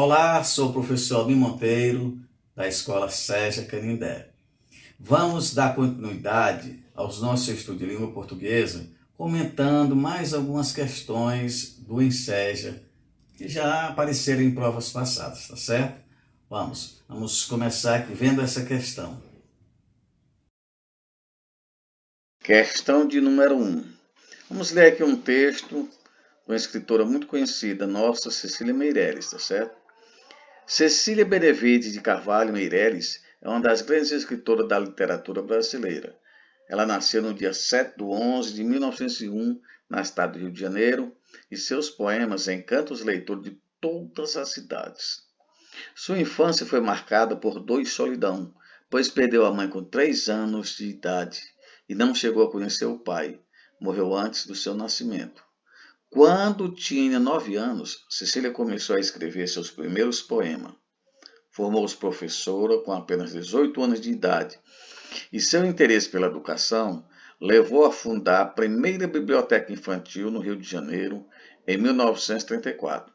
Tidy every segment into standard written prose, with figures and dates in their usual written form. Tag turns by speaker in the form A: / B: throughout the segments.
A: Olá, sou o professor Almir Monteiro, da Escola Seja Canindé. Vamos dar continuidade aos nossos estudos de língua portuguesa, comentando mais algumas questões do Enseja que já apareceram em provas passadas, tá certo? Vamos começar aqui vendo essa questão. Questão de número 1. Vamos ler aqui um texto de uma escritora muito conhecida, nossa, Cecília Meirelles, tá certo? Cecília Benevides de Carvalho Meirelles é uma das grandes escritoras da literatura brasileira. Ela nasceu no dia 7 de 11 de 1901, na cidade do Rio de Janeiro, e seus poemas encantam os leitores de todas as cidades. Sua infância foi marcada por dor e solidão, pois perdeu a mãe com 3 anos de idade e não chegou a conhecer o pai. Morreu antes do seu nascimento. Quando tinha 9 anos, Cecília começou a escrever seus primeiros poemas. Formou-se professora com apenas 18 anos de idade e seu interesse pela educação levou a fundar a primeira biblioteca infantil no Rio de Janeiro em 1934.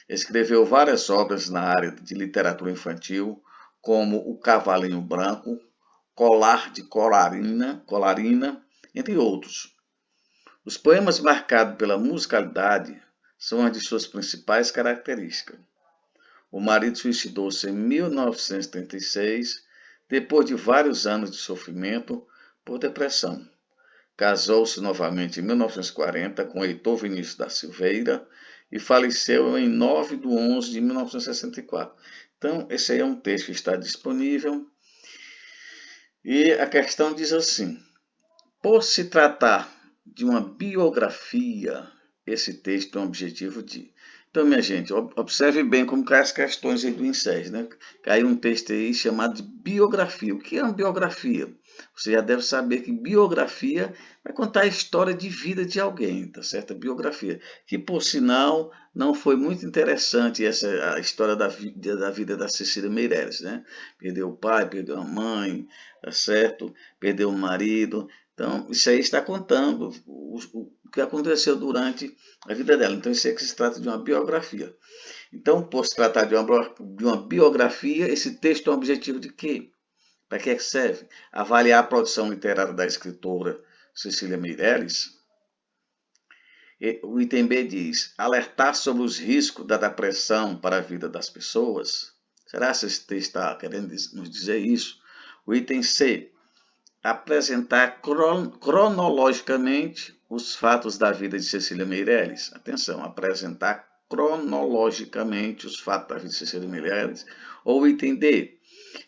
A: Escreveu várias obras na área de literatura infantil, como O Cavalinho Branco, Colar de Colarina, entre outros. Os poemas marcados pela musicalidade são uma de suas principais características. O marido suicidou-se em 1936, depois de vários anos de sofrimento por depressão. Casou-se novamente em 1940 com Heitor Vinícius da Silveira e faleceu em 9 de 11 de 1964. Então, esse aí é um texto que está disponível. E a questão diz assim: por se tratar de uma biografia, esse texto tem o objetivo de... Então, minha gente, observe bem como caem as questões aí do INSEG, né? Caiu um texto aí chamado de biografia. O que é uma biografia? Você já deve saber que biografia vai contar a história de vida de alguém, tá certo? A biografia, que por sinal não foi muito interessante essa a história da vida da Cecília Meirelles, né? Perdeu o pai, perdeu a mãe, tá certo? Perdeu o marido. Então, isso aí está contando o que aconteceu durante a vida dela. Então, isso é que se trata de uma biografia. Então, por se tratar de uma biografia, esse texto tem o objetivo de quê? Para que serve? Avaliar a produção literária da escritora Cecília Meirelles. O item B diz: alertar sobre os riscos da depressão para a vida das pessoas. Será que esse texto está querendo nos dizer isso? O item C: apresentar cronologicamente os fatos da vida de Cecília Meirelles. Atenção, apresentar cronologicamente os fatos da vida de Cecília Meirelles. Ou item D: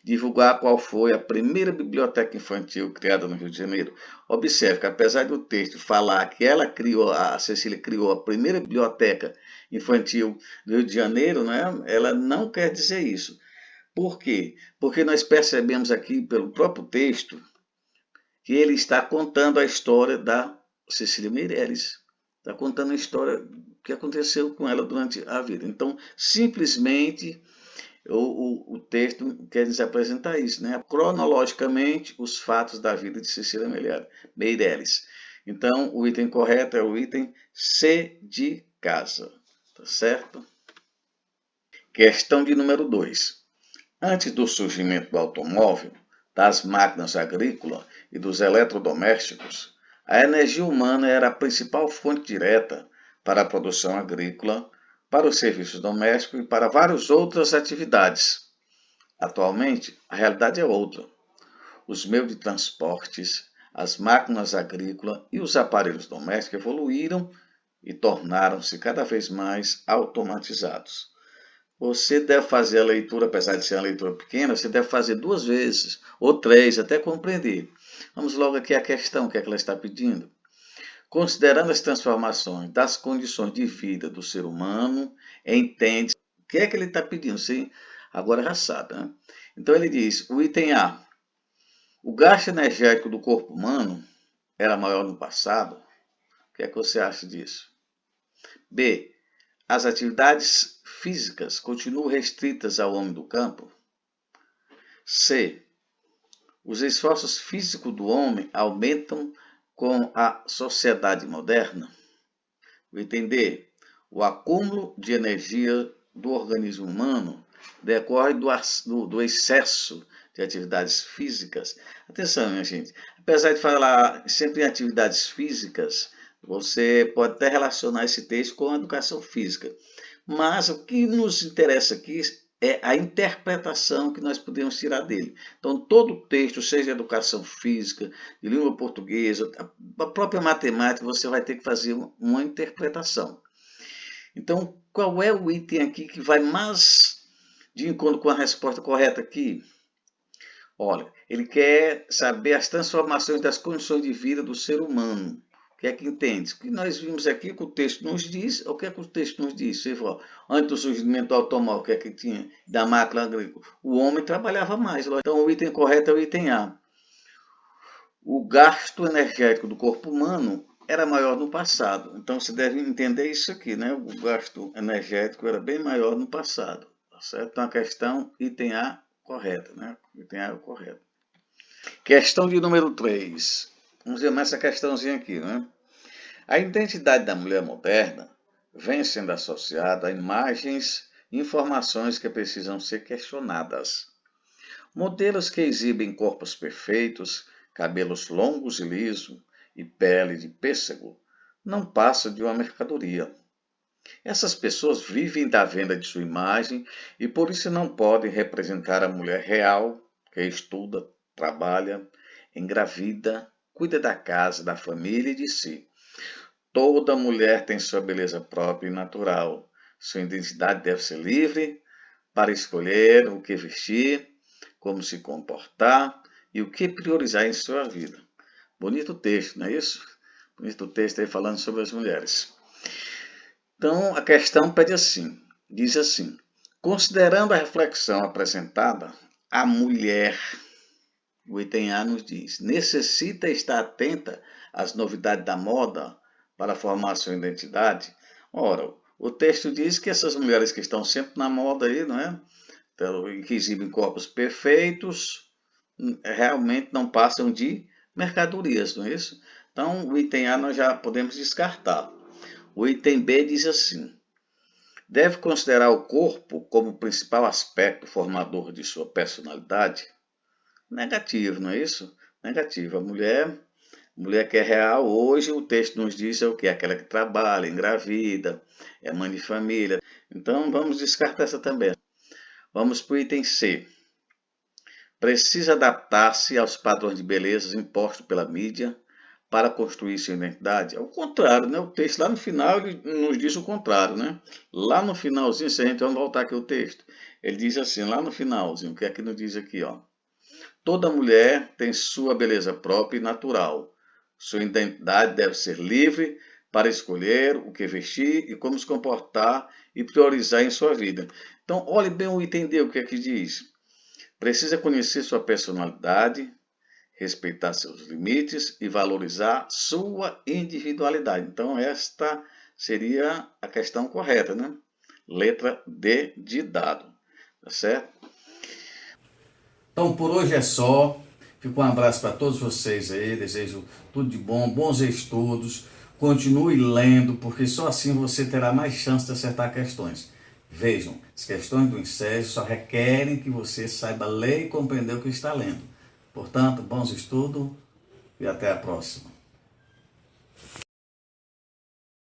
A: divulgar qual foi a primeira biblioteca infantil criada no Rio de Janeiro. Observe que apesar do texto falar que a Cecília criou a primeira biblioteca infantil do Rio de Janeiro, né, ela não quer dizer isso. Por quê? Porque nós percebemos aqui pelo próprio texto que ele está contando a história da Cecília Meirelles. Está contando a história que aconteceu com ela durante a vida. Então, simplesmente, o texto quer nos apresentar isso, né? Cronologicamente, os fatos da vida de Cecília Meirelles. Então, o item correto é o item C de casa. Tá certo? Questão de número 2. Antes do surgimento do automóvel, das máquinas agrícolas e dos eletrodomésticos, a energia humana era a principal fonte direta para a produção agrícola, para os serviços domésticos e para várias outras atividades. Atualmente, a realidade é outra. Os meios de transportes, as máquinas agrícolas e os aparelhos domésticos evoluíram e tornaram-se cada vez mais automatizados. Você deve fazer a leitura, apesar de ser uma leitura pequena, você deve fazer 2 vezes ou 3 até compreender. Vamos logo aqui à questão, o que é que ela está pedindo. Considerando as transformações das condições de vida do ser humano, entende o que é que ele está pedindo. Você agora já sabe, né? Então ele diz, o item A, o gasto energético do corpo humano era maior no passado. O que é que você acha disso? B, as atividades físicas continuam restritas ao homem do campo? C. Os esforços físicos do homem aumentam com a sociedade moderna? O item D. O acúmulo de energia do organismo humano decorre do excesso de atividades físicas. Atenção, minha gente, apesar de falar sempre em atividades físicas, você pode até relacionar esse texto com a educação física. Mas o que nos interessa aqui é a interpretação que nós podemos tirar dele. Então, todo texto, seja educação física, de língua portuguesa, a própria matemática, você vai ter que fazer uma interpretação. Então, qual é o item aqui que vai mais de encontro com a resposta correta aqui? Olha, ele quer saber as transformações das condições de vida do ser humano. O que é que entende? O que nós vimos aqui que o texto nos diz, o que é que o texto nos diz? Você fala, antes do surgimento do automóvel, o que é que tinha? Da máquina agrícola. O homem trabalhava mais. Então, o item correto é o item A. O gasto energético do corpo humano era maior no passado. Então, você deve entender isso aqui, né? O gasto energético era bem maior no passado. Tá certo? Então, a questão, item A, correta, né? Item A é o correto. Questão de número 3. Vamos ver mais essa questãozinha aqui, né? A identidade da mulher moderna vem sendo associada a imagens e informações que precisam ser questionadas. Modelos que exibem corpos perfeitos, cabelos longos e lisos e pele de pêssego não passam de uma mercadoria. Essas pessoas vivem da venda de sua imagem e por isso não podem representar a mulher real que estuda, trabalha, engravida, cuida da casa, da família e de si. Toda mulher tem sua beleza própria e natural. Sua identidade deve ser livre para escolher o que vestir, como se comportar e o que priorizar em sua vida. Bonito texto, não é isso? Bonito texto aí falando sobre as mulheres. Então, a questão diz assim, considerando a reflexão apresentada, a mulher, o item A nos diz, necessita estar atenta às novidades da moda para formar sua identidade. Ora, o texto diz que essas mulheres que estão sempre na moda aí, não é? Então, que exibem corpos perfeitos, realmente não passam de mercadorias, não é isso? Então, o item A nós já podemos descartar. O item B diz assim, deve considerar o corpo como principal aspecto formador de sua personalidade? Negativo, não é isso? Negativo. A mulher que é real, hoje o texto nos diz é o que? Aquela que trabalha, engravida, é mãe de família. Então, vamos descartar essa também. Vamos para o item C. Precisa adaptar-se aos padrões de beleza impostos pela mídia para construir sua identidade? É o contrário, né? O texto lá no final ele nos diz o contrário, né? Lá no finalzinho, se a gente vamos voltar aqui o texto, ele diz assim, lá no finalzinho, o que é que nos diz aqui, ó? Toda mulher tem sua beleza própria e natural. Sua identidade deve ser livre para escolher o que vestir e como se comportar e priorizar em sua vida. Então, olhe bem o item D, o que é que diz. Precisa conhecer sua personalidade, respeitar seus limites e valorizar sua individualidade. Então, esta seria a questão correta, né? Letra D de dado, tá certo? Então, por hoje é só. Fico um abraço para todos vocês aí. Desejo tudo de bom, bons estudos. Continue lendo, porque só assim você terá mais chance de acertar questões. Vejam, as questões do INSEG só requerem que você saiba ler e compreender o que está lendo. Portanto, bons estudos e até a próxima.